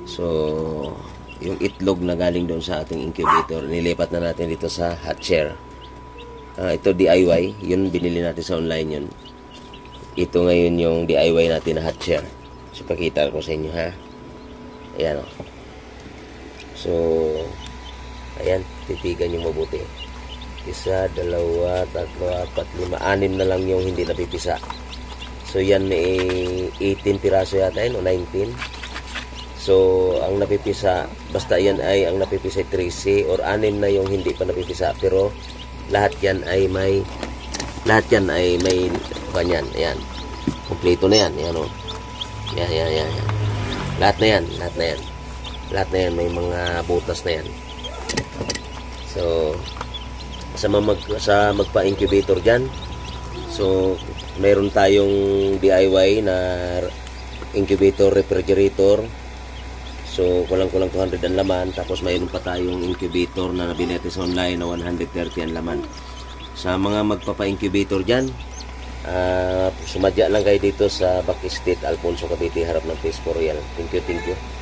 So, yung itlog na galing doon sa ating incubator, nilipat na natin dito sa hatcher. Ito DIY, yun binili natin sa online yun. Ito ngayon yung DIY natin na hatcher. So, pakita ko sa inyo ha. Ayan o. So, ayan, titigan nyo mabuti. 1, 2, 3, 4, 5, 6 na lang yung hindi napipisa. So, yan 18 piraso yata yun o 19. So, ang napipisa, basta yan ay ang napipisa ay 13 or 6 na yung hindi pa napipisa. Pero, lahat yan ay may kanyan. Ayan. Kompleto na yan. Ayan o. Yan. Lahat na yan. May mga butas na yan. So, sa magpa-incubator dyan, so, mayroon tayong DIY na incubator refrigerator. So, kulang-kulang 200 ang laman. Tapos, mayroon pa tayong incubator na nabili natin sa online na 130 ang laman. Sa mga magpapa-incubator dyan, sumadya lang kayo dito sa Back Estate, Alfonso, Cavite, harap ng Peace Royal. Thank you.